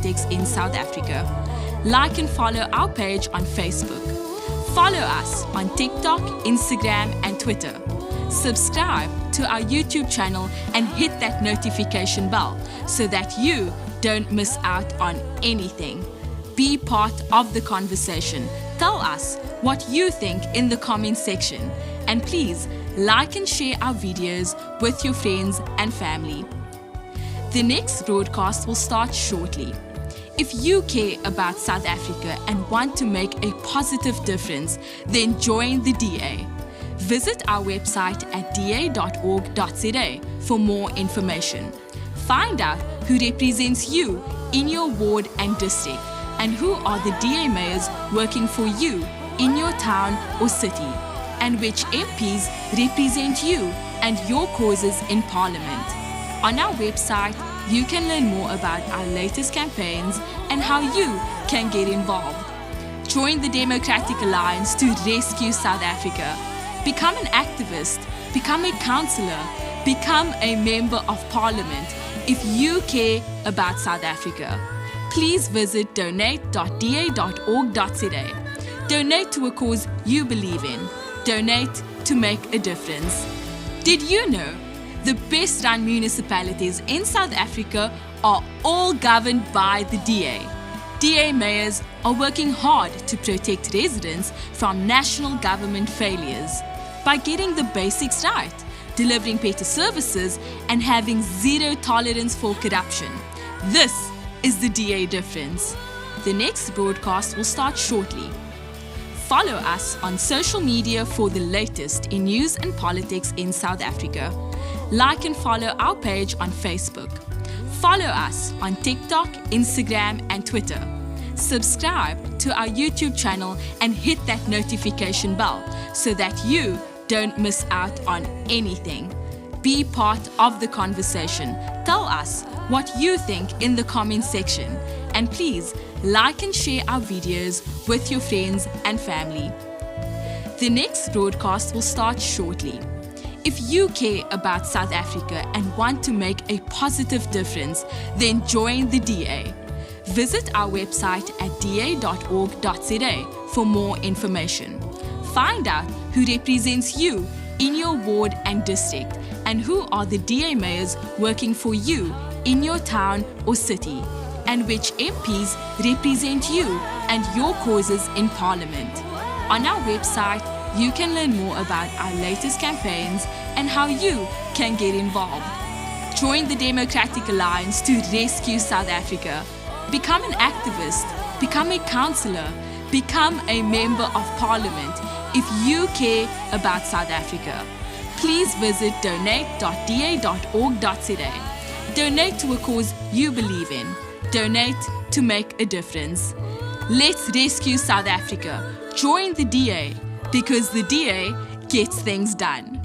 politics in South Africa. Like and follow our page on Facebook. Follow us on TikTok, Instagram, and Twitter. Subscribe to our YouTube channel and hit that notification bell so that you don't miss out on anything. Be part of the conversation. Tell us what you think in the comment section. And please like and share our videos with your friends and family. The next broadcast will start shortly. If you care about South Africa and want to make a positive difference, then join the DA. Visit our website at da.org.za for more information. Find out who represents you in your ward and district, and who are the DA mayors working for you in your town or city, and which MPs represent you and your causes in Parliament. On our website, you can learn more about our latest campaigns and how you can get involved. Join the Democratic Alliance to rescue South Africa. Become an activist, become a councillor, become a member of Parliament if you care about South Africa. Please visit donate.da.org.za. Donate to a cause you believe in. Donate to make a difference. Did you know the best run municipalities in South Africa are all governed by the DA? DA mayors are working hard to protect residents from national government failures by getting the basics right, delivering better services, and having zero tolerance for corruption. This is the DA difference. The next broadcast will start shortly. Follow us on social media for the latest in news and politics in South Africa. Like and follow our page on Facebook. Follow us on TikTok, Instagram, and Twitter. Subscribe to our YouTube channel and hit that notification bell so that you don't miss out on anything. Be part of the conversation. Tell us what you think in the comment section. And please like and share our videos with your friends and family. The next broadcast will start shortly. If you care about South Africa and want to make a positive difference, then join the DA. Visit our website at da.org.za for more information. Find out who represents you in your ward and district, and who are the DA mayors working for you in your town or city, and which MPs represent you and your causes in Parliament. On our website, you can learn more about our latest campaigns and how you can get involved. Join the Democratic Alliance to rescue South Africa. Become an activist, become a councillor, become a member of Parliament if you care about South Africa. Please visit donate.da.org.za. Donate to a cause you believe in. Donate to make a difference. Let's rescue South Africa. Join the DA, because the DA gets things done.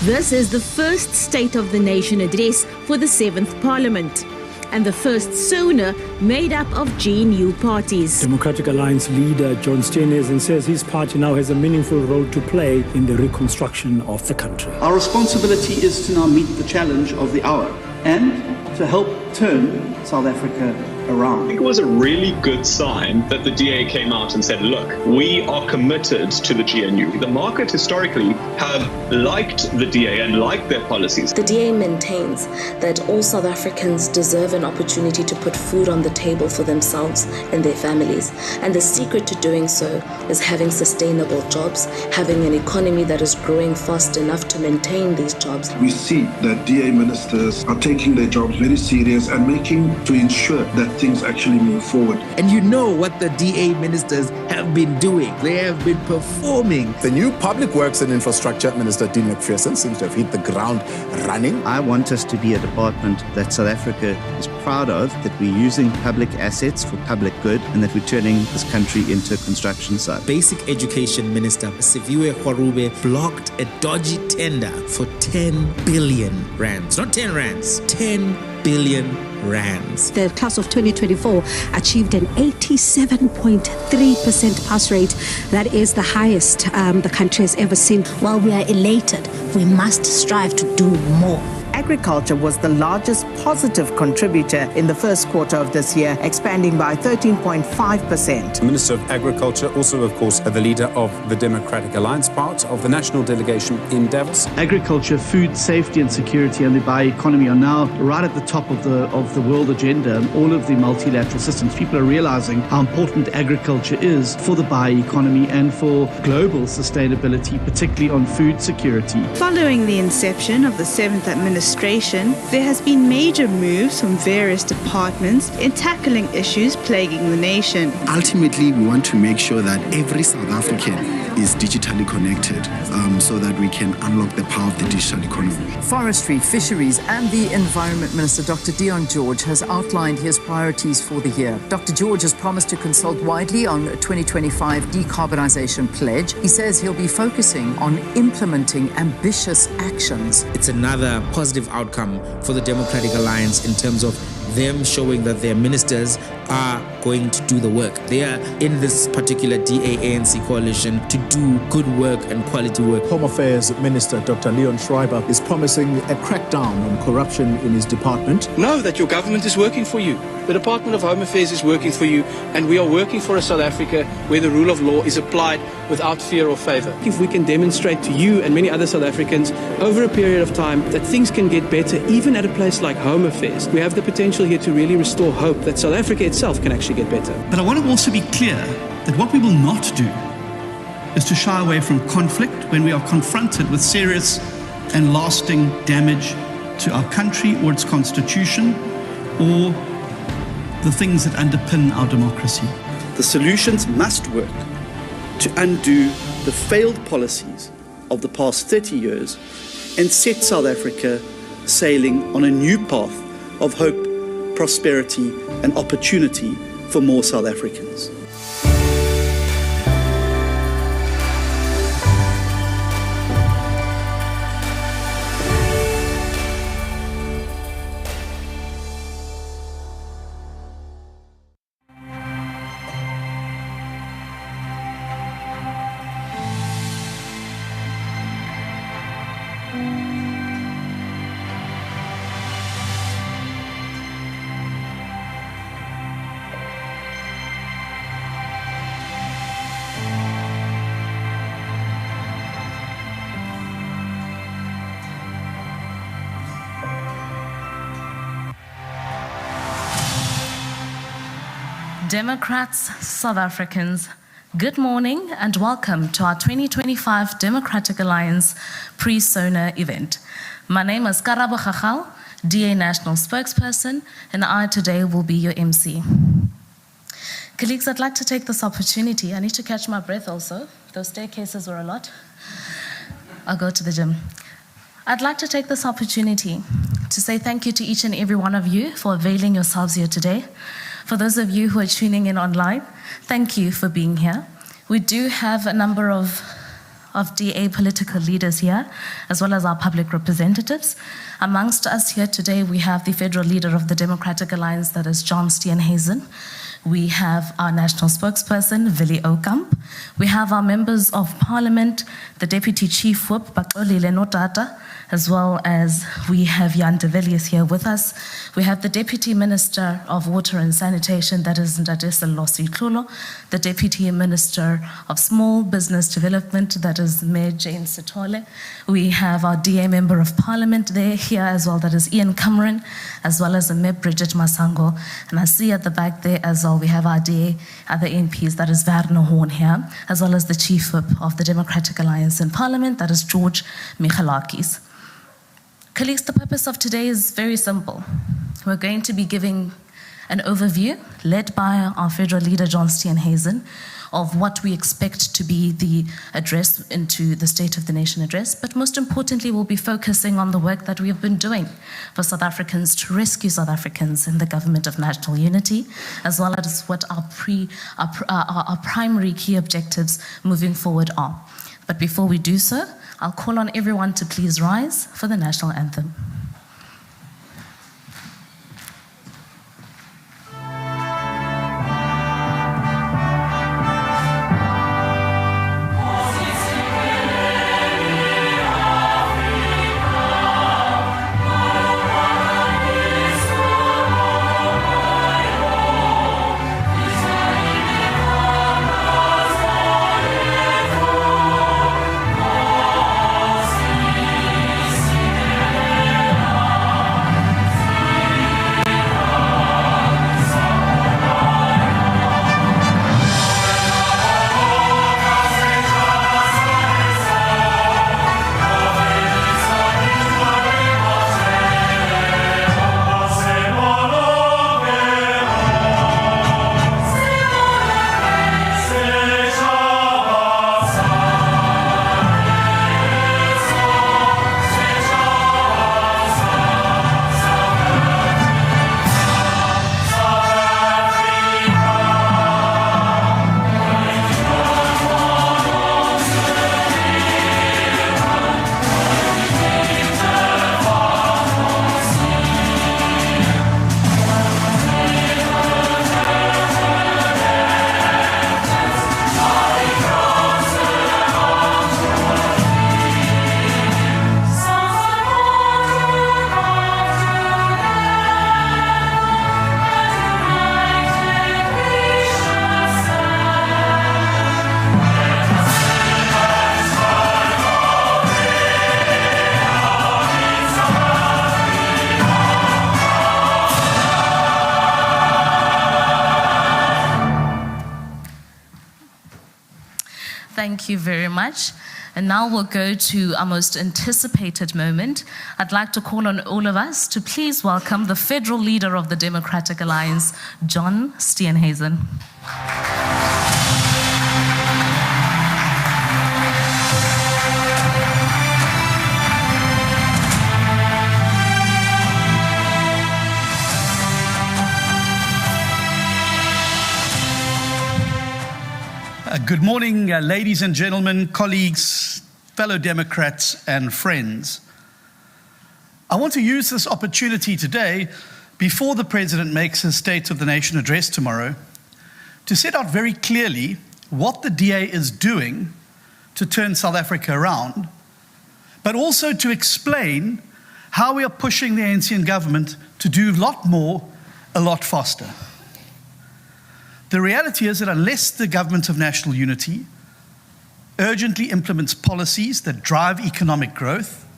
This is the first State of the Nation address for the 7th Parliament, and the first SONA made up of GNU parties. Democratic Alliance leader John Steenhuisen says his party now has a meaningful role to play in the reconstruction of the country. Our responsibility is to now meet the challenge of the hour and to help turn South Africa around. I think it was a really good sign that the DA came out and said, look, we are committed to the GNU. The market historically have liked the DA and liked their policies. The DA maintains that all South Africans deserve an opportunity to put food on the table for themselves and their families. And the secret to doing so is having sustainable jobs, having an economy that is growing fast enough to maintain these jobs. We see that DA ministers are taking their jobs very serious and making to ensure that things actually move forward. And you know what the DA ministers have been doing. They have been performing. The new Public Works and Infrastructure Minister, Dean McPherson, seems to have hit the ground running. I want us to be a department that South Africa is proud of, that we're using public assets for public good, and that we're turning this country into a construction site. Basic Education Minister Siviwe Kwarube blocked a dodgy tender for 10 billion rands. Not 10 rands, 10 billion rands. The class of 2024 achieved an 87.3% pass rate. That is the highest the country has ever seen. While we are elated, we must strive to do more. Agriculture was the largest positive contributor in the first quarter of this year, expanding by 13.5%. The Minister of Agriculture, also, of course, the leader of the Democratic Alliance, part of the national delegation in Davos. Agriculture, food safety and security and the bioeconomy are now right at the top of the world agenda and all of the multilateral systems. People are realizing how important agriculture is for the bioeconomy and for global sustainability, particularly on food security. Following the inception of the 7th administration, there has been major moves from various departments in tackling issues plaguing the nation. Ultimately, we want to make sure that every South African is digitally connected so that we can unlock the power of the digital economy. Forestry, Fisheries and the Environment Minister, Dr. Leon George, has outlined his priorities for the year. Dr. George has promised to consult widely on 2025 decarbonisation pledge. He says he'll be focusing on implementing ambitious actions. It's another positive outcome for the Democratic Alliance in terms of them showing that their ministers are going to do the work. They are in this particular DA-ANC coalition to do good work and quality work. Home Affairs Minister Dr. Leon Schreiber is promising a crackdown on corruption in his department. Know that your government is working for you. The Department of Home Affairs is working for you, and we are working for a South Africa where the rule of law is applied without fear or favour. If we can demonstrate to you and many other South Africans over a period of time that things can get better, even at a place like Home Affairs, we have the potential here to really restore hope that South Africa itself can actually get better. But I want to also be clear that what we will not do is to shy away from conflict when we are confronted with serious and lasting damage to our country or its constitution or the things that underpin our democracy. The solutions must work to undo the failed policies of the past 30 years and set South Africa sailing on a new path of hope, prosperity and opportunity for more South Africans. Democrats, South Africans, good morning and welcome to our 2025 Democratic Alliance pre-SONA event. My name is Karabo Khachal, DA National Spokesperson, and I today will be your MC. Colleagues, I'd like to take this opportunity. I need to catch my breath also. Those staircases were a lot. I'll go to the gym. I'd like to take this opportunity to say thank you to each and every one of you for availing yourselves here today. For those of you who are tuning in online, thank you for being here. We do have a number of DA political leaders here, as well as our public representatives. Amongst us here today, we have the federal leader of the Democratic Alliance, that is John Steenhuisen. We have our national spokesperson, Willie Okamp. We have our members of parliament, the deputy chief whip, Baxolile Notata, as well as we have Jan de Villiers here with us. We have the Deputy Minister of Water and Sanitation, that is Ndadesa Losi-Tlolo, the Deputy Minister of Small Business Development, that is Mayor Jane Sithole. We have our DA Member of Parliament there here as well, that is Ian Cameron, as well as the Mayor Bridget Masango. And I see at the back there as well, we have our DA, other MPs, that is Werner Horn here, as well as the Chief Whip of the Democratic Alliance in Parliament, that is George Michalakis. Colleagues, the purpose of today is very simple. We're going to be giving an overview, led by our federal leader, John Steenhuisen, of what we expect to be the address into the State of the Nation address. But most importantly, we'll be focusing on the work that we have been doing for South Africans to rescue South Africans in the government of national unity, as well as what our primary key objectives moving forward are. But before we do so, I'll call on everyone to please rise for the national anthem. thank you very much. And now we'll go to our most anticipated moment. I'd like to call on all of us to please welcome the Federal Leader of the Democratic Alliance, John Steenhuisen. Good morning, ladies and gentlemen, colleagues, fellow Democrats and friends. I want to use this opportunity today, before the President makes his State of the Nation address tomorrow, to set out very clearly what the DA is doing to turn South Africa around, but also to explain how we are pushing the ANC government to do a lot more, a lot faster. The reality is that unless the Government of National Unity urgently implements policies that drive economic growth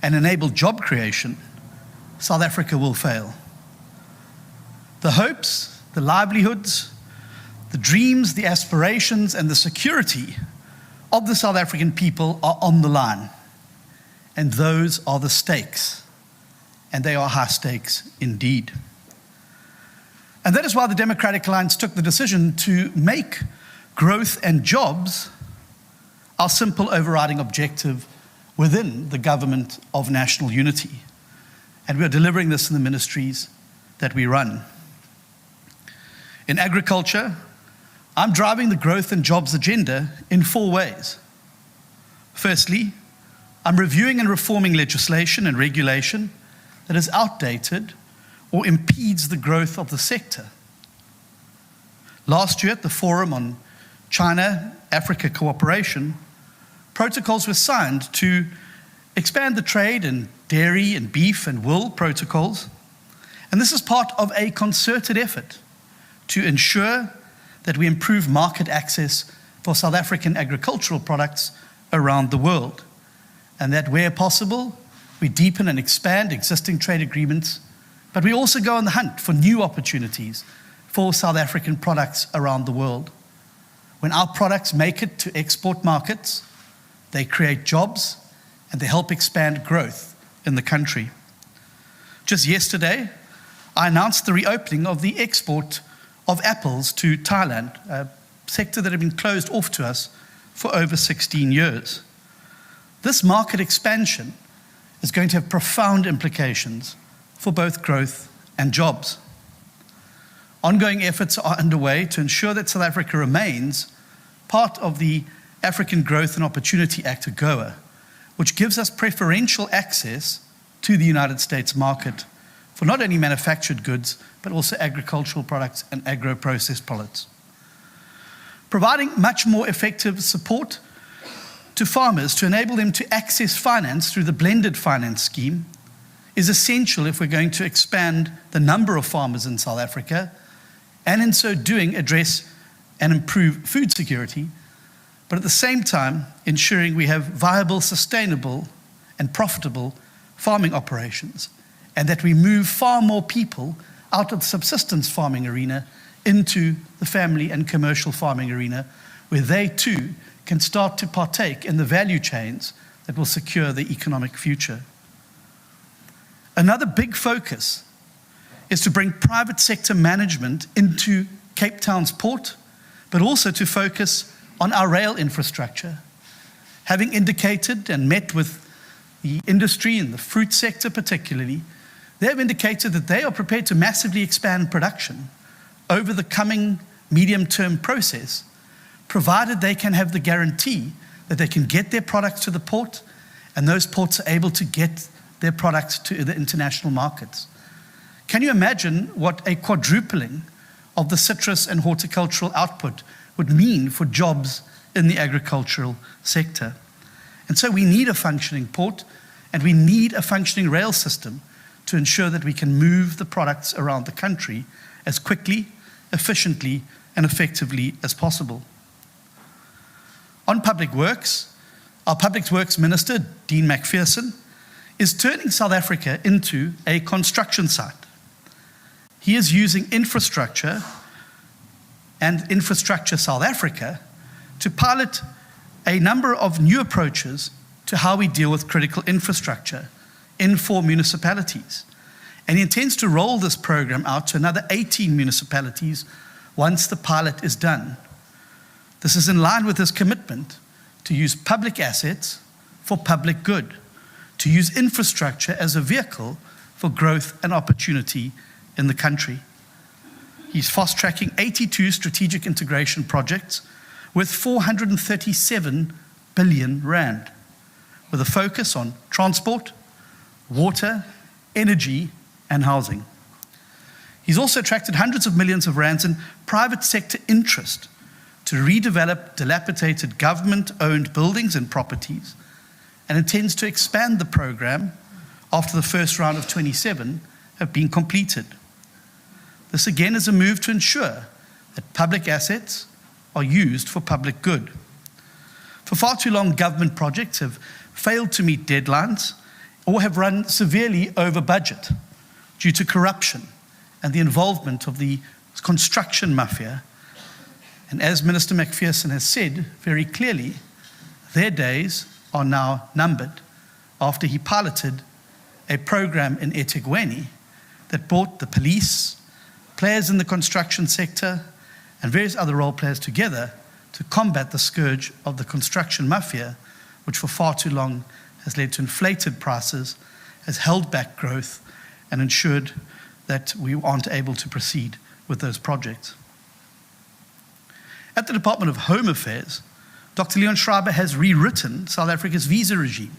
and enable job creation, South Africa will fail. The hopes, the livelihoods, the dreams, the aspirations, and the security of the South African people are on the line. And those are the stakes. And they are high stakes indeed. And that is why the Democratic Alliance took the decision to make growth and jobs our simple overriding objective within the Government of National Unity. And we are delivering this in the ministries that we run. In agriculture, I'm driving the growth and jobs agenda in 4 ways. Firstly, I'm reviewing and reforming legislation and regulation that is outdated or impedes the growth of the sector. Last year at the Forum on China-Africa Cooperation, protocols were signed to expand the trade in dairy and beef and wool protocols. And this is part of a concerted effort to ensure that we improve market access for South African agricultural products around the world. And that where possible, we deepen and expand existing trade agreements, but we also go on the hunt for new opportunities for South African products around the world. When our products make it to export markets, they create jobs and they help expand growth in the country. Just yesterday, I announced the reopening of the export of apples to Thailand, a sector that had been closed off to us for over 16 years. This market expansion is going to have profound implications for both growth and jobs. Ongoing efforts are underway to ensure that South Africa remains part of the African Growth and Opportunity Act, AGOA, which gives us preferential access to the United States market for not only manufactured goods, but also agricultural products and agro-processed products. Providing much more effective support to farmers to enable them to access finance through the blended finance scheme is essential if we're going to expand the number of farmers in South Africa, and in so doing address and improve food security, but at the same time ensuring we have viable, sustainable and profitable farming operations, and that we move far more people out of the subsistence farming arena into the family and commercial farming arena, where they too can start to partake in the value chains that will secure the economic future. Another big focus is to bring private sector management into Cape Town's port, but also to focus on our rail infrastructure. Having indicated and met with the industry and the fruit sector particularly, they have indicated that they are prepared to massively expand production over the coming medium-term process, provided they can have the guarantee that they can get their products to the port and those ports are able to get their products to the international markets. Can you imagine what a quadrupling of the citrus and horticultural output would mean for jobs in the agricultural sector? And so we need a functioning port and we need a functioning rail system to ensure that we can move the products around the country as quickly, efficiently, and effectively as possible. On public works, our Public Works Minister, Dean McPherson, is turning South Africa into a construction site. He is using infrastructure and Infrastructure South Africa to pilot a number of new approaches to how we deal with critical infrastructure in 4 municipalities. And he intends to roll this program out to another 18 municipalities once the pilot is done. This is in line with his commitment to use public assets for public good, to use infrastructure as a vehicle for growth and opportunity in the country. He's fast-tracking 82 strategic integration projects with 437 billion rand, with a focus on transport, water, energy, and housing. He's also attracted hundreds of millions of rands in private sector interest to redevelop dilapidated government-owned buildings and properties, and intends to expand the program after the first round of 27 have been completed. This again is a move to ensure that public assets are used for public good. For far too long, government projects have failed to meet deadlines or have run severely over budget due to corruption and the involvement of the construction mafia. And as Minister McPherson has said very clearly, their days are now numbered after he piloted a program in eThekwini that brought the police, players in the construction sector, and various other role players together to combat the scourge of the construction mafia, which for far too long has led to inflated prices, has held back growth, and ensured that we aren't able to proceed with those projects. At the Department of Home Affairs, Dr. Leon Schreiber has rewritten South Africa's visa regime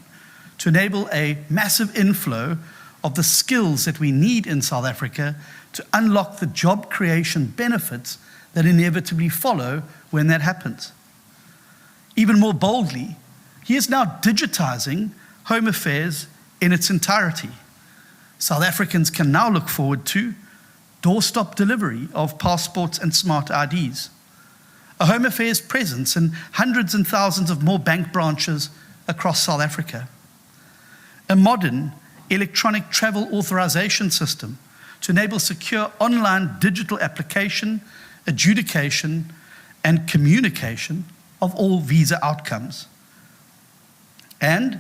to enable a massive inflow of the skills that we need in South Africa to unlock the job creation benefits that inevitably follow when that happens. Even more boldly, he is now digitizing Home Affairs in its entirety. South Africans can now look forward to doorstep delivery of passports and smart IDs, a Home Affairs presence in hundreds and thousands of more bank branches across South Africa, a modern electronic travel authorization system to enable secure online digital application, adjudication, and communication of all visa outcomes, and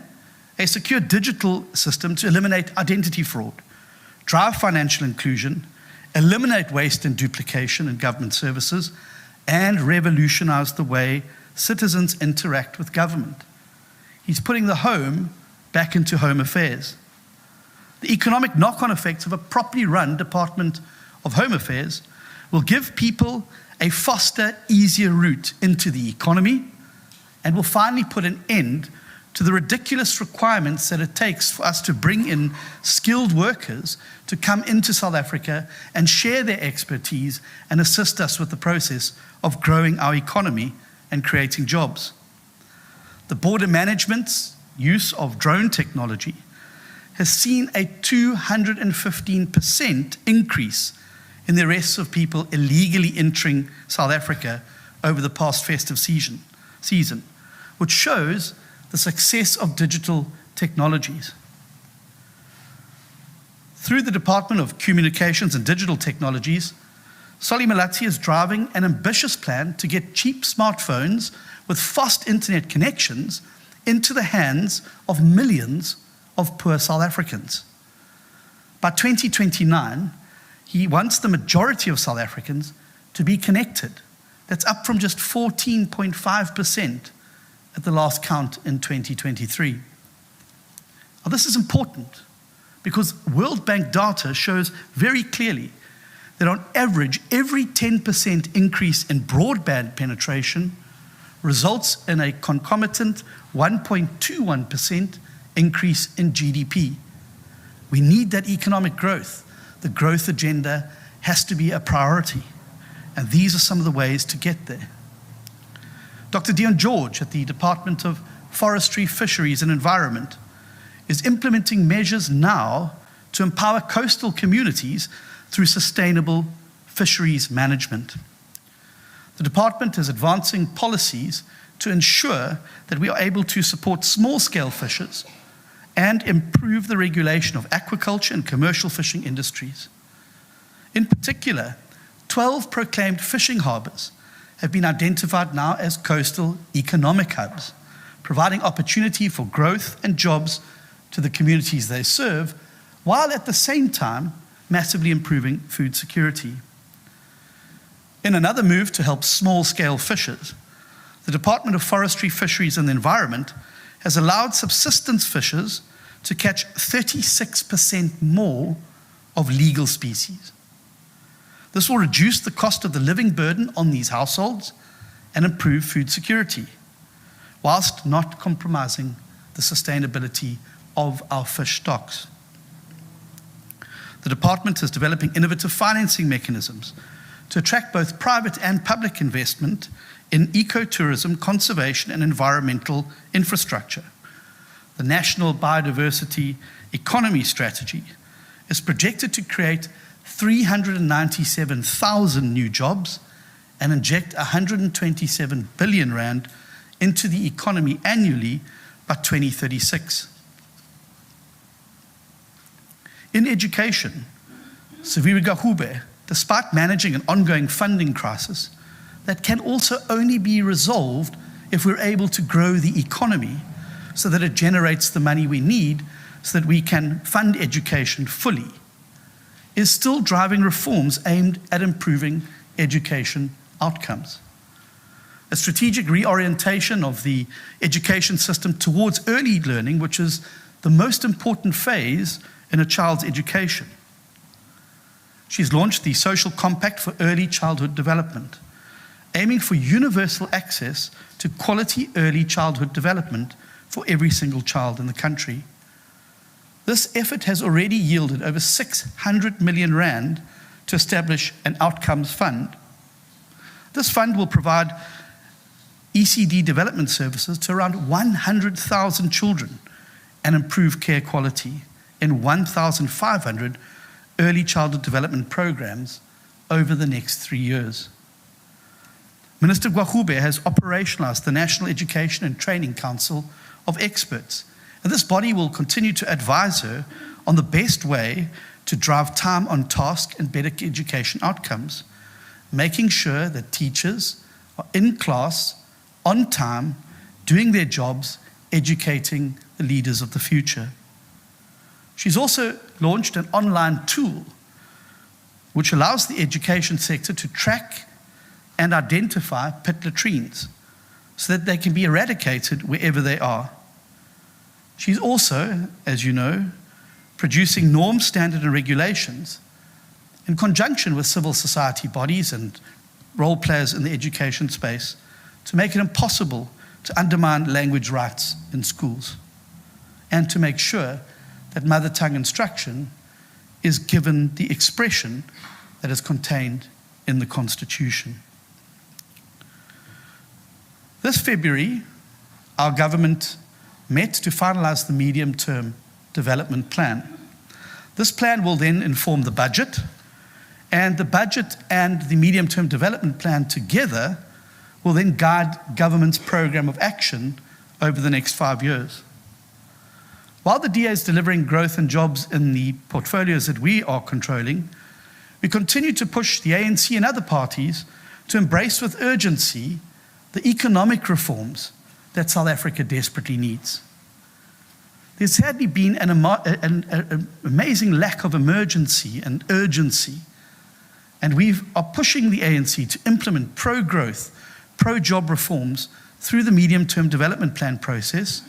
a secure digital system to eliminate identity fraud, drive financial inclusion, eliminate waste and duplication in government services, and revolutionize the way citizens interact with government. He's putting the home back into Home Affairs. The economic knock-on effects of a properly run Department of Home Affairs will give people a faster, easier route into the economy, and will finally put an end to the ridiculous requirements that it takes for us to bring in skilled workers to come into South Africa and share their expertise and assist us with the process of growing our economy and creating jobs. The border management's use of drone technology has seen a 215% increase in the arrests of people illegally entering South Africa over the past festive season, which shows the success of digital technologies. Through the Department of Communications and Digital Technologies, Solly Malatsi is driving an ambitious plan to get cheap smartphones with fast internet connections into the hands of millions of poor South Africans. By 2029, he wants the majority of South Africans to be connected. That's up from just 14.5% at the last count in 2023. Now, this is important because World Bank data shows very clearly that on average, every 10% increase in broadband penetration results in a concomitant 1.21% increase in GDP. We need that economic growth. The growth agenda has to be a priority, and these are some of the ways to get there. Dr. Dion George at the Department of Forestry, Fisheries and Environment is implementing measures now to empower coastal communities through sustainable fisheries management. The department is advancing policies to ensure that we are able to support small-scale fishers and improve the regulation of aquaculture and commercial fishing industries. In particular, 12 proclaimed fishing harbors have been identified now as coastal economic hubs, providing opportunity for growth and jobs to the communities they serve, while at the same time massively improving food security. In another move to help small-scale fishers, the Department of Forestry, Fisheries and the Environment has allowed subsistence fishers to catch 36% more of legal species. This will reduce the cost of the living burden on these households and improve food security, whilst not compromising the sustainability of our fish stocks. The department is developing innovative financing mechanisms to attract both private and public investment in ecotourism, conservation and environmental infrastructure. The National Biodiversity Economy Strategy is projected to create 397,000 new jobs and inject 127 billion rand into the economy annually by 2036. In education, Siviri Gahube, despite managing an ongoing funding crisis that can also only be resolved if we're able to grow the economy so that it generates the money we need so that we can fund education fully, is still driving reforms aimed at improving education outcomes. A strategic reorientation of the education system towards early learning, which is the most important phase in a child's education. She's launched the Social Compact for Early Childhood Development, aiming for universal access to quality early childhood development for every single child in the country. This effort has already yielded over 600 million rand to establish an outcomes fund. This fund will provide ECD development services to around 100,000 children and improve care quality in 1,500 early childhood development programs over the next 3 years. Minister Gwahube has operationalized the National Education and Training Council of Experts, and this body will continue to advise her on the best way to drive time on task and better education outcomes, making sure that teachers are in class, on time, doing their jobs, educating the leaders of the future. She's also launched an online tool which allows the education sector to track and identify pit latrines so that they can be eradicated wherever they are. She's also, as you know, producing norms, standards and regulations in conjunction with civil society bodies and role players in the education space to make it impossible to undermine language rights in schools and to make sure that mother tongue instruction is given the expression that is contained in the Constitution. This February, our government met to finalize the medium-term development plan. This plan will then inform the budget, and the budget and the medium-term development plan together will then guide government's program of action over the next 5 years. While the DA is delivering growth and jobs in the portfolios that we are controlling, we continue to push the ANC and other parties to embrace with urgency the economic reforms that South Africa desperately needs. There's sadly been an amazing lack of emergency and urgency, and we are pushing the ANC to implement pro-growth, pro-job reforms through the medium-term development plan process,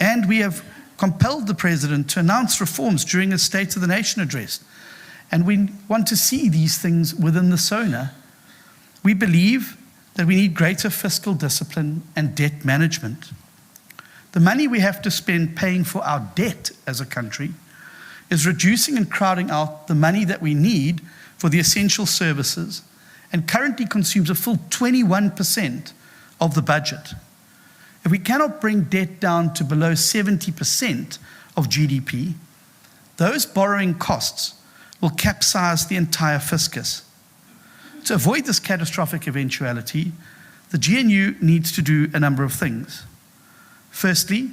and we have compelled the President to announce reforms during a State of the Nation address. And we want to see these things within the SONA. We believe that we need greater fiscal discipline and debt management. The money we have to spend paying for our debt as a country is reducing and crowding out the money that we need for the essential services and currently consumes a full 21% of the budget. If we cannot bring debt down to below 70% of GDP, those borrowing costs will capsize the entire fiscus. To avoid this catastrophic eventuality, the GNU needs to do a number of things. Firstly,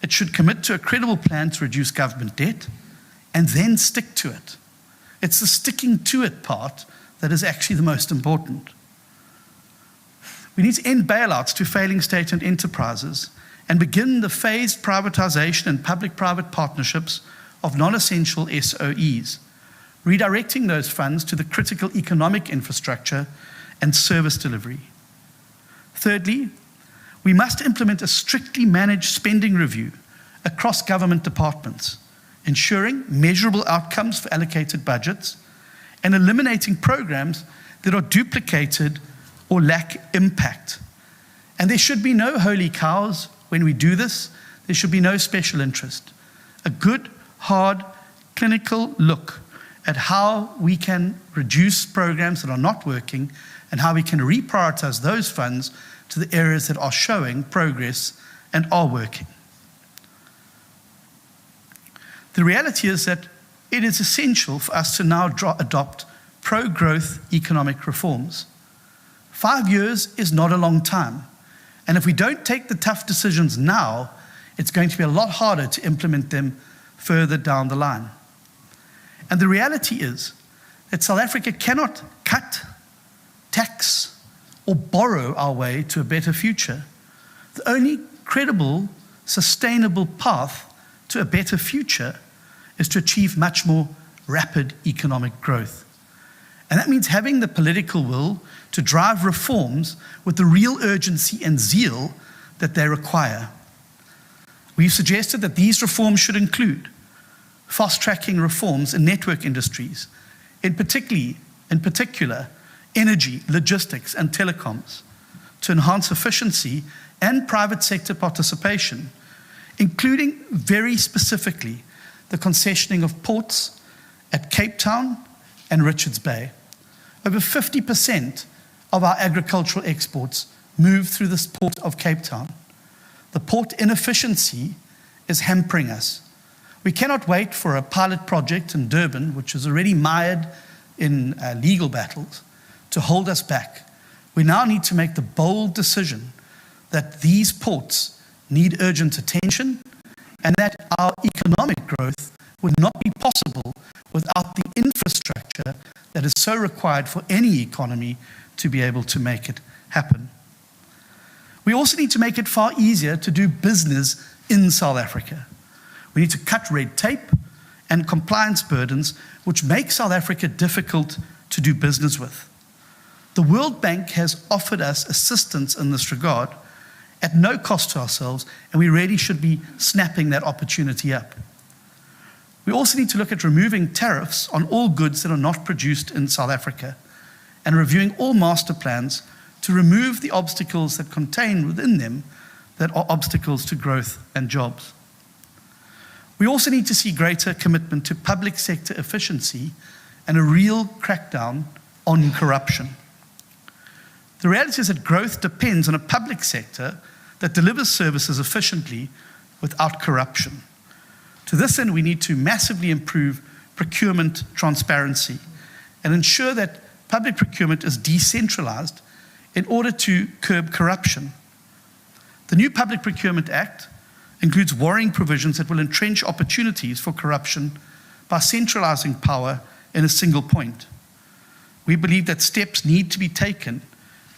it should commit to a credible plan to reduce government debt and then stick to it. It's the sticking to it part that is actually the most important. We need to end bailouts to failing state-owned enterprises and begin the phased privatization and public-private partnerships of non-essential SOEs, redirecting those funds to the critical economic infrastructure and service delivery. Thirdly, we must implement a strictly managed spending review across government departments, ensuring measurable outcomes for allocated budgets and eliminating programs that are duplicated or lack impact. And there should be no holy cows when we do this. There should be no special interest. A good, hard, clinical look at how we can reduce programs that are not working and how we can reprioritize those funds to the areas that are showing progress and are working. The reality is that it is essential for us to now adopt pro-growth economic reforms. 5 years is not a long time, and if we don't take the tough decisions now, it's going to be a lot harder to implement them further down the line. And the reality is that South Africa cannot cut, tax, or borrow our way to a better future. The only credible, sustainable path to a better future is to achieve much more rapid economic growth. And that means having the political will to drive reforms with the real urgency and zeal that they require. We've suggested that these reforms should include fast-tracking reforms in network industries, in particular, energy, logistics, and telecoms, to enhance efficiency and private sector participation, including very specifically the concessioning of ports at Cape Town and Richards Bay. Over 50% of our agricultural exports move through this port of Cape Town. The port inefficiency is hampering us. We cannot wait for a pilot project in Durban, which is already mired in legal battles, to hold us back. We now need to make the bold decision that these ports need urgent attention and that our economic growth would not be possible without the infrastructure that is so required for any economy to be able to make it happen. We also need to make it far easier to do business in South Africa. We need to cut red tape and compliance burdens which make South Africa difficult to do business with. The World Bank has offered us assistance in this regard at no cost to ourselves, and we really should be snapping that opportunity up. We also need to look at removing tariffs on all goods that are not produced in South Africa and reviewing all master plans to remove the obstacles that contain within them that are obstacles to growth and jobs. We also need to see greater commitment to public sector efficiency and a real crackdown on corruption. The reality is that growth depends on a public sector that delivers services efficiently without corruption. To this end, we need to massively improve procurement transparency and ensure that public procurement is decentralized in order to curb corruption. The new Public Procurement Act includes worrying provisions that will entrench opportunities for corruption by centralizing power in a single point. We believe that steps need to be taken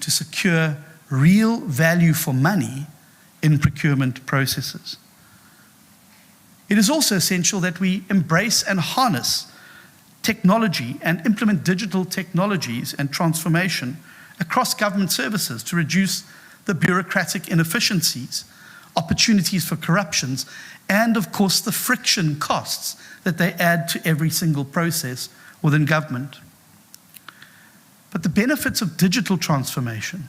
to secure real value for money in procurement processes. It is also essential that we embrace and harness technology and implement digital technologies and transformation across government services to reduce the bureaucratic inefficiencies, opportunities for corruptions, and of course the friction costs that they add to every single process within government. But the benefits of digital transformation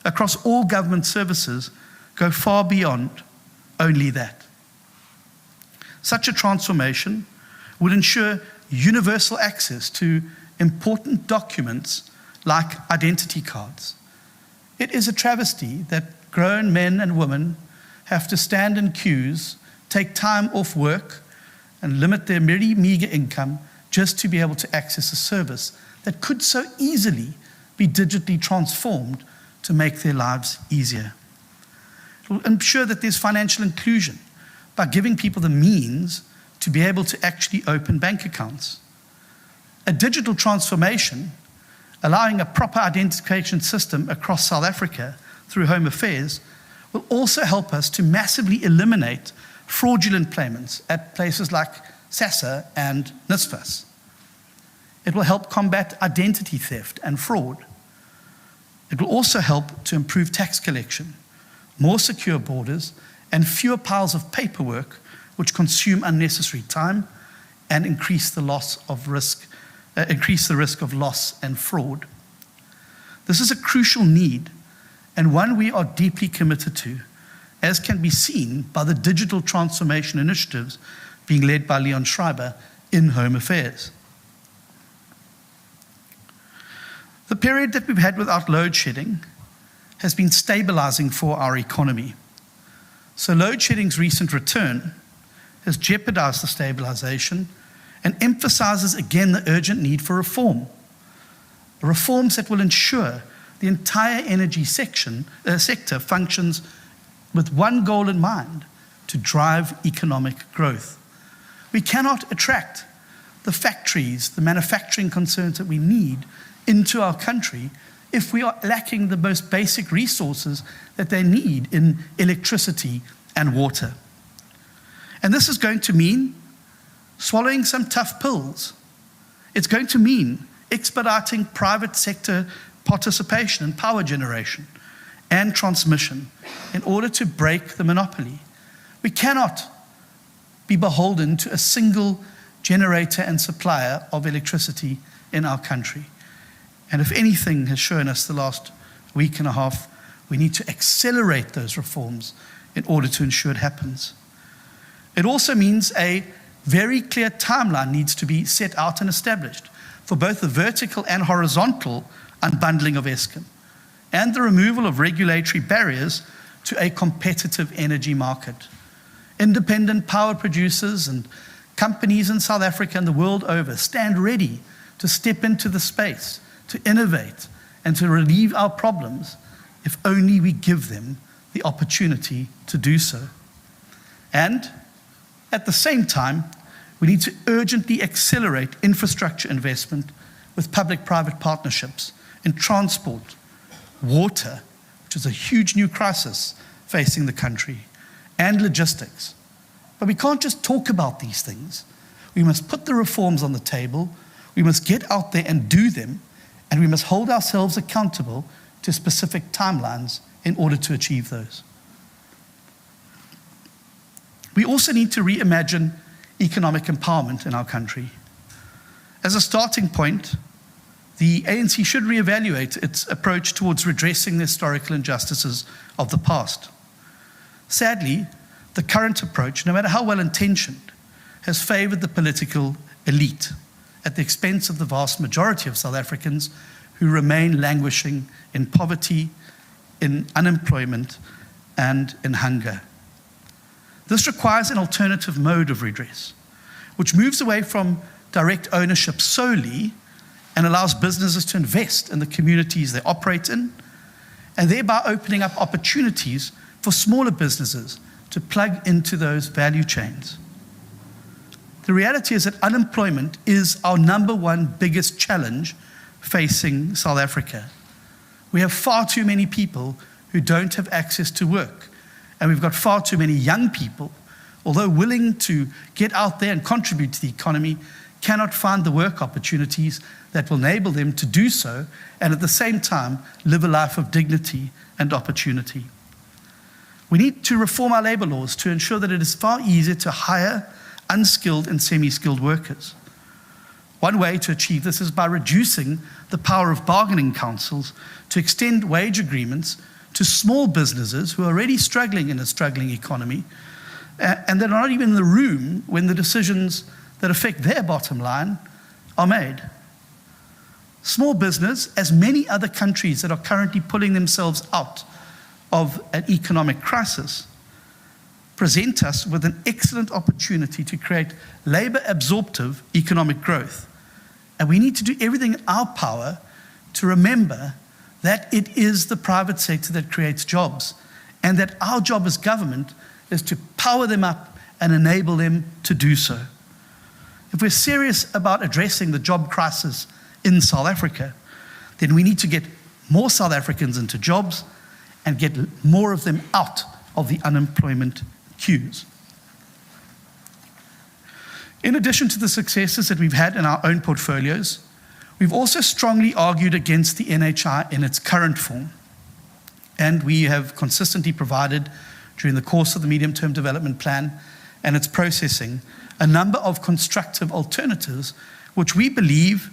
across all government services go far beyond only that. Such a transformation would ensure universal access to important documents like identity cards. It is a travesty that grown men and women have to stand in queues, take time off work, and limit their very meager income just to be able to access a service that could so easily be digitally transformed to make their lives easier. It will ensure that there's financial inclusion by giving people the means to be able to actually open bank accounts. A digital transformation, allowing a proper identification system across South Africa, through Home Affairs will also help us to massively eliminate fraudulent payments at places like SASSA and NSFAS. It will help combat identity theft and fraud. It will also help to improve tax collection, more secure borders, and fewer piles of paperwork which consume unnecessary time and increase the risk of loss and fraud. This is a crucial need and one we are deeply committed to, as can be seen by the digital transformation initiatives being led by Leon Schreiber in Home Affairs. The period that we've had without load shedding has been stabilizing for our economy. So load shedding's recent return has jeopardized the stabilization and emphasizes again the urgent need for reform. Reforms that will ensure the entire energy sector functions with one goal in mind: to drive economic growth. We cannot attract the factories, the manufacturing concerns that we need into our country if we are lacking the most basic resources that they need in electricity and water. And this is going to mean swallowing some tough pills. It's going to mean expediting private sector participation in power generation and transmission in order to break the monopoly. We cannot be beholden to a single generator and supplier of electricity in our country. And if anything has shown us the last week and a half, we need to accelerate those reforms in order to ensure it happens. It also means a very clear timeline needs to be set out and established for both the vertical and horizontal unbundling of Eskom and the removal of regulatory barriers to a competitive energy market. Independent power producers and companies in South Africa and the world over stand ready to step into the space, to innovate and to relieve our problems if only we give them the opportunity to do so. And at the same time, we need to urgently accelerate infrastructure investment with public-private partnerships in transport, water, which is a huge new crisis facing the country, and logistics. But we can't just talk about these things. We must put the reforms on the table, we must get out there and do them, and we must hold ourselves accountable to specific timelines in order to achieve those. We also need to reimagine economic empowerment in our country. As a starting point, the ANC should reevaluate its approach towards redressing the historical injustices of the past. Sadly, the current approach, no matter how well-intentioned, has favored the political elite at the expense of the vast majority of South Africans who remain languishing in poverty, in unemployment, and in hunger. This requires an alternative mode of redress, which moves away from direct ownership solely and allows businesses to invest in the communities they operate in, and thereby opening up opportunities for smaller businesses to plug into those value chains. The reality is that unemployment is our number one biggest challenge facing South Africa. We have far too many people who don't have access to work, and we've got far too many young people, although willing to get out there and contribute to the economy, cannot find the work opportunities that will enable them to do so and at the same time live a life of dignity and opportunity. We need to reform our labor laws to ensure that it is far easier to hire unskilled and semi-skilled workers. One way to achieve this is by reducing the power of bargaining councils to extend wage agreements to small businesses who are already struggling in a struggling economy and they're not even in the room when the decisions that affect their bottom line are made. Small business, as many other countries that are currently pulling themselves out of an economic crisis, present us with an excellent opportunity to create labor-absorptive economic growth. And we need to do everything in our power to remember that it is the private sector that creates jobs, and that our job as government is to power them up and enable them to do so. If we're serious about addressing the job crisis in South Africa, then we need to get more South Africans into jobs and get more of them out of the unemployment queues. In addition to the successes that we've had in our own portfolios, we've also strongly argued against the NHI in its current form. And we have consistently provided, during the course of the medium-term development plan and its processing, a number of constructive alternatives which we believe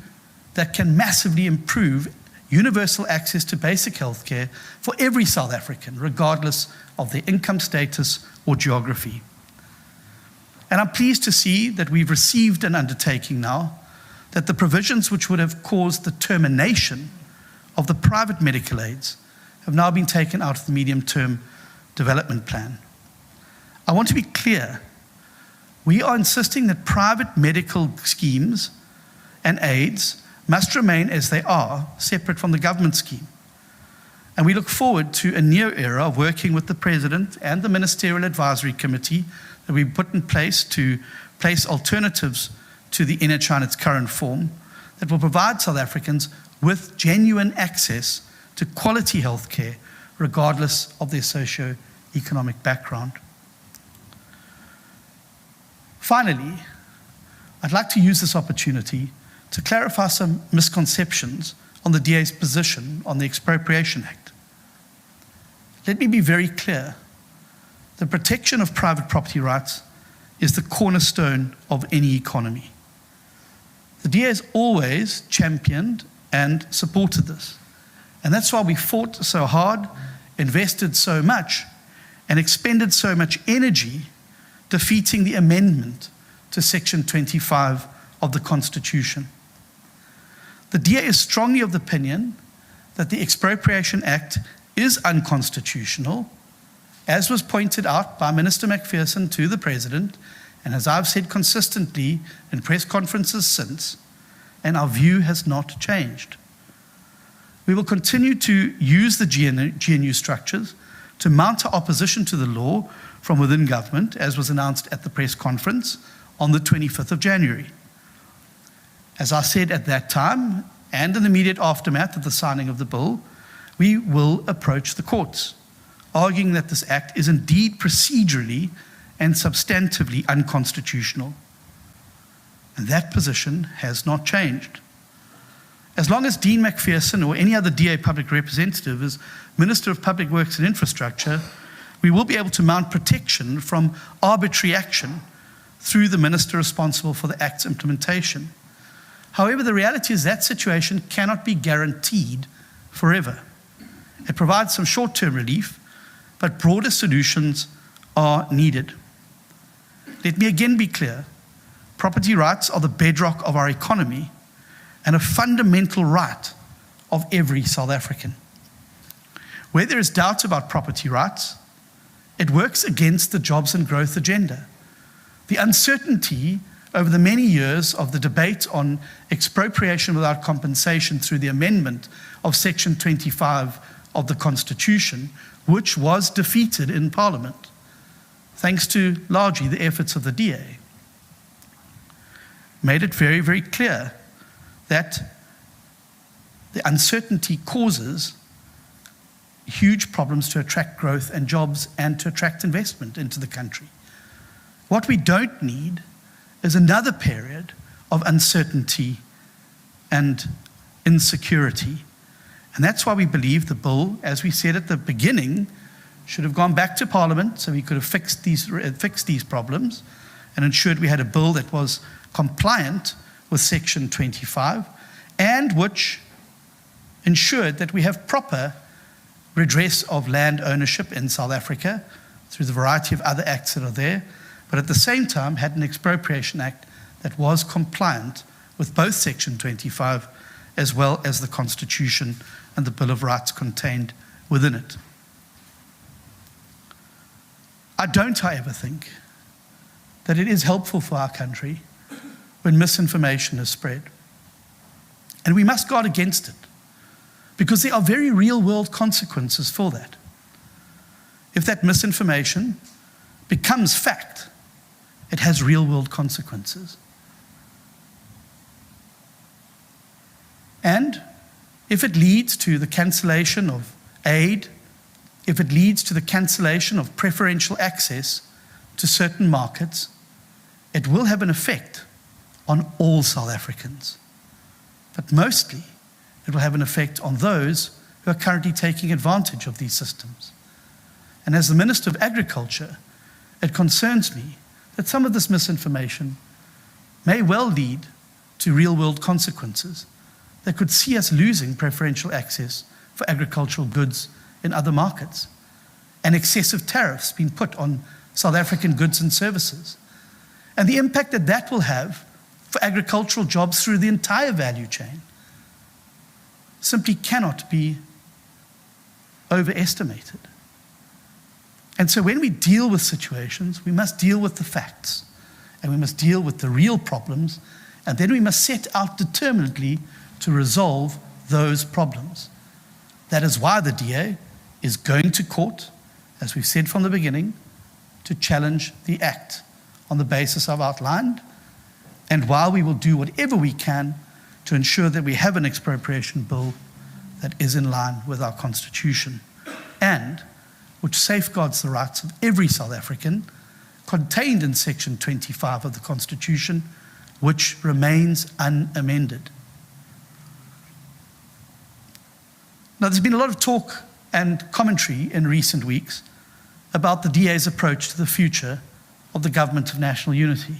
that can massively improve universal access to basic health care for every South African, regardless of their income status or geography. And I'm pleased to see that we've received an undertaking now that the provisions which would have caused the termination of the private medical aids have now been taken out of the medium-term development plan. I want to be clear. We are insisting that private medical schemes and aids must remain as they are, separate from the government scheme. And we look forward to a near era of working with the President and the Ministerial Advisory Committee that we've put in place to place alternatives to the NHI in its current form that will provide South Africans with genuine access to quality health care, regardless of their socio-economic background. Finally, I'd like to use this opportunity to clarify some misconceptions on the DA's position on the Expropriation Act. Let me be very clear. The protection of private property rights is the cornerstone of any economy. The DA has always championed and supported this. And that's why we fought so hard, invested so much, and expended so much energy defeating the amendment to Section 25 of the Constitution. The DA is strongly of the opinion that the Expropriation Act is unconstitutional, as was pointed out by Minister Macpherson to the President, and as I've said consistently in press conferences since, and our view has not changed. We will continue to use the GNU structures to mount our opposition to the law from within government, as was announced at the press conference on the 25th of January. As I said at that time, and in the immediate aftermath of the signing of the bill, we will approach the courts, arguing that this act is indeed procedurally and substantively unconstitutional. And that position has not changed. As long as Dean Macpherson or any other DA public representative is Minister of Public Works and Infrastructure, we will be able to mount protection from arbitrary action through the minister responsible for the Act's implementation. However, the reality is that situation cannot be guaranteed forever. It provides some short-term relief, but broader solutions are needed. Let me again be clear. Property rights are the bedrock of our economy and a fundamental right of every South African. Where there is doubt about property rights, it works against the jobs and growth agenda. The uncertainty over the many years of the debate on expropriation without compensation through the amendment of Section 25 of the Constitution, which was defeated in Parliament, thanks to largely the efforts of the DA, made it very, very clear that the uncertainty causes huge problems to attract growth and jobs and to attract investment into the country. What we don't need is another period of uncertainty and insecurity. And that's why we believe the bill, as we said at the beginning, should have gone back to Parliament so we could have fixed these problems and ensured we had a bill that was compliant with Section 25 and which ensured that we have proper redress of land ownership in South Africa through the variety of other acts that are there, but at the same time had an Expropriation Act that was compliant with both Section 25 as well as the Constitution and the Bill of Rights contained within it. I don't, however, think that it is helpful for our country when misinformation is spread. And we must guard against it, because there are very real-world consequences for that. If that misinformation becomes fact, it has real-world consequences. And if it leads to the cancellation of aid if it leads to the cancellation of preferential access to certain markets, it will have an effect on all South Africans. But mostly, it will have an effect on those who are currently taking advantage of these systems. And as the Minister of Agriculture, it concerns me that some of this misinformation may well lead to real-world consequences that could see us losing preferential access for agricultural goods in other markets, and excessive tariffs being put on South African goods and services. And the impact that that will have for agricultural jobs through the entire value chain simply cannot be overestimated. And so when we deal with situations, we must deal with the facts, and we must deal with the real problems, and then we must set out determinedly to resolve those problems. That is why the DA is going to court, as we've said from the beginning, to challenge the Act on the basis I've outlined, and while we will do whatever we can to ensure that we have an expropriation bill that is in line with our Constitution and which safeguards the rights of every South African contained in Section 25 of the Constitution, which remains unamended. Now, there's been a lot of talk and commentary in recent weeks about the DA's approach to the future of the Government of National Unity.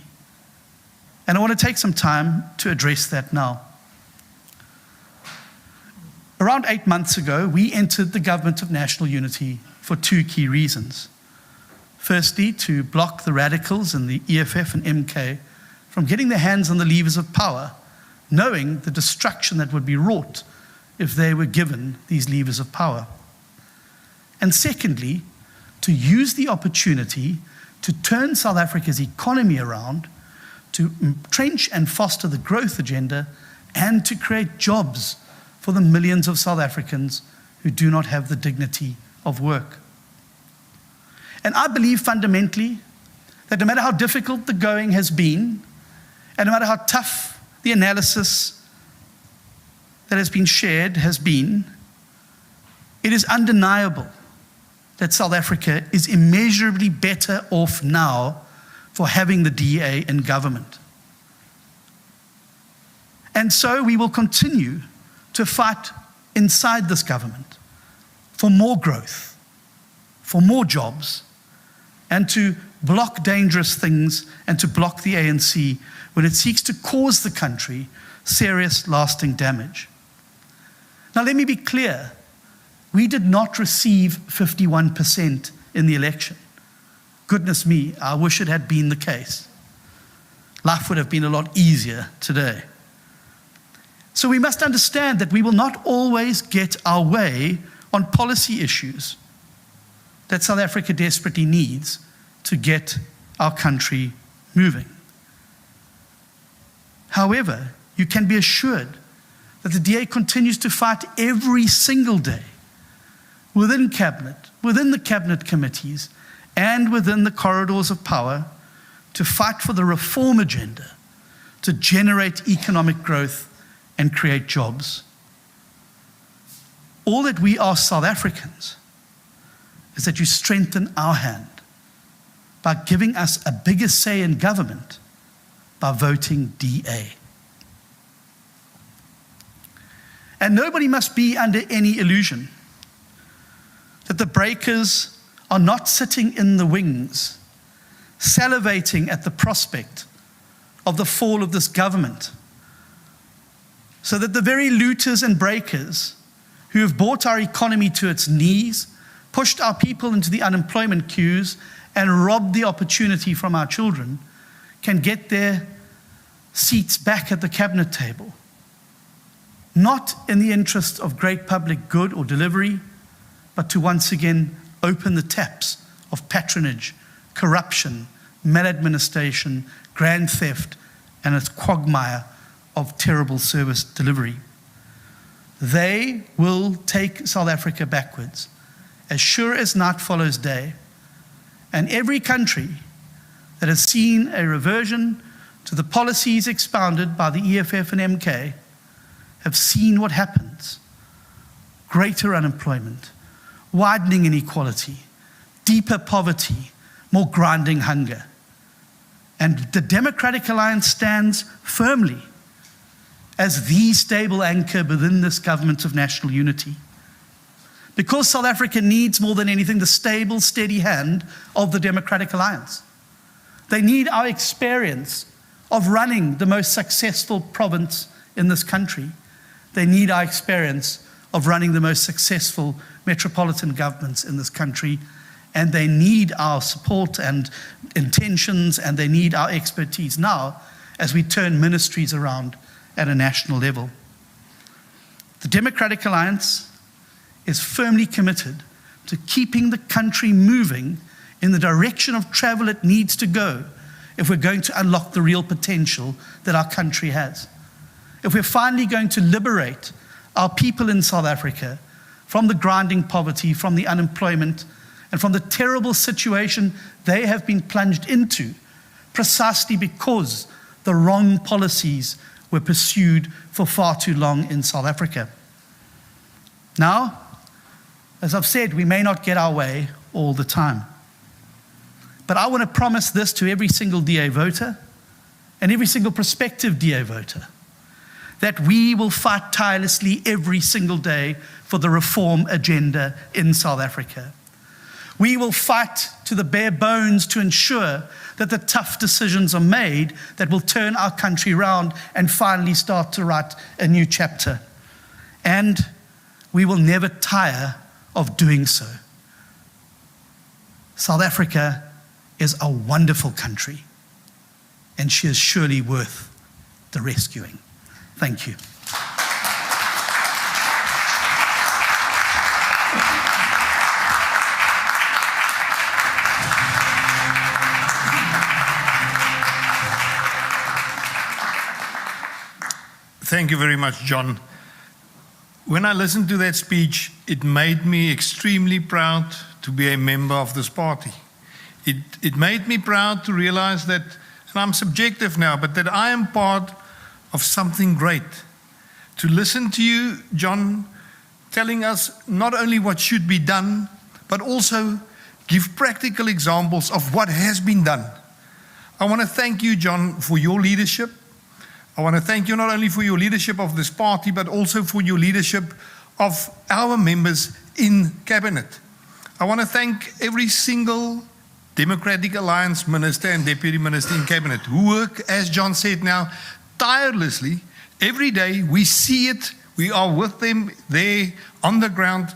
And I want to take some time to address that now. Around 8 months ago, we entered the Government of National Unity for two key reasons. Firstly, to block the radicals in the EFF and MK from getting their hands on the levers of power, knowing the destruction that would be wrought if they were given these levers of power. And secondly, to use the opportunity to turn South Africa's economy around, to entrench and foster the growth agenda, and to create jobs for the millions of South Africans who do not have the dignity of work. And I believe fundamentally that no matter how difficult the going has been, and no matter how tough the analysis that has been shared has been, it is undeniable that South Africa is immeasurably better off now for having the DA in government. And so we will continue to fight inside this government for more growth, for more jobs, and to block dangerous things and to block the ANC when it seeks to cause the country serious, lasting damage. Now, let me be clear. We did not receive 51% in the election. Goodness me, I wish it had been the case. Life would have been a lot easier today. So we must understand that we will not always get our way on policy issues that South Africa desperately needs to get our country moving. However, you can be assured that the DA continues to fight every single day within Cabinet, within the Cabinet committees, and within the corridors of power to fight for the reform agenda, to generate economic growth and create jobs. All that we ask South Africans is that you strengthen our hand by giving us a bigger say in government by voting DA. And nobody must be under any illusion that the breakers are not sitting in the wings, salivating at the prospect of the fall of this government, so that the very looters and breakers who have brought our economy to its knees, pushed our people into the unemployment queues, and robbed the opportunity from our children, can get their seats back at the cabinet table. Not in the interest of great public good or delivery, but to once again open the taps of patronage, corruption, maladministration, grand theft, and its quagmire of terrible service delivery. They will take South Africa backwards, as sure as night follows day. And every country that has seen a reversion to the policies expounded by the EFF and MK have seen what happens. Greater unemployment, widening inequality, deeper poverty, more grinding hunger. And the Democratic Alliance stands firmly as the stable anchor within this government of national unity. Because South Africa needs more than anything the stable, steady hand of the Democratic Alliance. They need our experience of running the most successful province in this country. They need our experience of running the most successful metropolitan governments in this country. And they need our support and intentions, and they need our expertise now as we turn ministries around at a national level. The Democratic Alliance is firmly committed to keeping the country moving in the direction of travel it needs to go if we're going to unlock the real potential that our country has. If we're finally going to liberate our people in South Africa from the grinding poverty, from the unemployment, and from the terrible situation they have been plunged into, precisely because the wrong policies were pursued for far too long in South Africa. Now, as I've said, we may not get our way all the time. But I want to promise this to every single DA voter and every single prospective DA voter, that we will fight tirelessly every single day for the reform agenda in South Africa. We will fight to the bare bones to ensure that the tough decisions are made that will turn our country around and finally start to write a new chapter. And we will never tire of doing so. South Africa is a wonderful country, and she is surely worth the rescuing. Thank you. Thank you very much, John. When I listened to that speech, it made me extremely proud to be a member of this party. It made me proud to realize that, and I'm subjective now, but that I am part of something great. To listen to you, John, telling us not only what should be done, but also give practical examples of what has been done. I want to thank you, John, for your leadership. I want to thank you not only for your leadership of this party, but also for your leadership of our members in Cabinet. I want to thank every single Democratic Alliance Minister and Deputy Minister in Cabinet who work, as John said now, tirelessly. Every day we see it, we are with them there on the ground,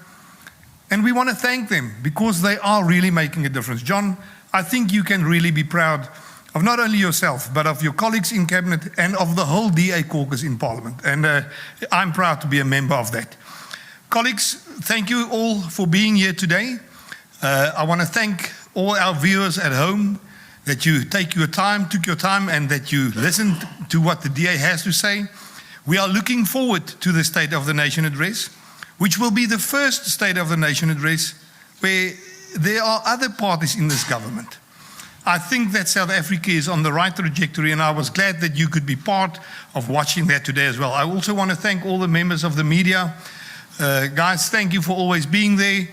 and we want to thank them because they are really making a difference. John, I think you can really be proud of not only yourself, but of your colleagues in Cabinet and of the whole DA caucus in Parliament. And I'm proud to be a member of that. Colleagues, thank you all for being here today. I want to thank all our viewers at home that you took your time, and that you listened to what the DA has to say. We are looking forward to the State of the Nation address, which will be the first State of the Nation address where there are other parties in this government. I think that South Africa is on the right trajectory, and I was glad that you could be part of watching that today as well. I also want to thank all the members of the media. Guys, thank you for always being there.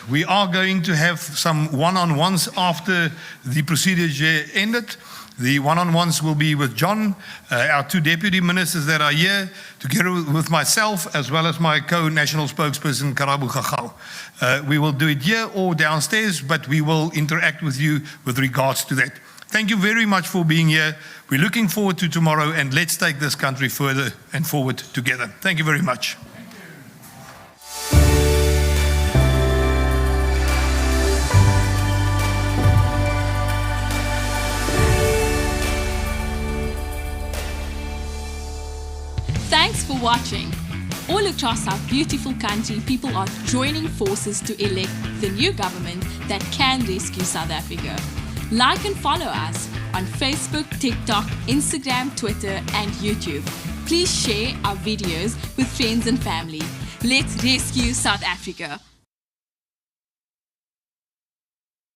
We are going to have some one-on-ones after the procedure here ended. The one-on-ones will be with John, our two deputy ministers that are here, together with myself, as well as my co-national spokesperson, Karabu Gagau. We will do it here or downstairs, but we will interact with you with regards to that. Thank you very much for being here. We're looking forward to tomorrow, and let's take this country further and forward together. Thank you very much. Thanks for watching. All across our beautiful country, people are joining forces to elect the new government that can rescue South Africa. Like and follow us on Facebook, TikTok, Instagram, Twitter, and YouTube. Please share our videos with friends and family. Let's rescue South Africa.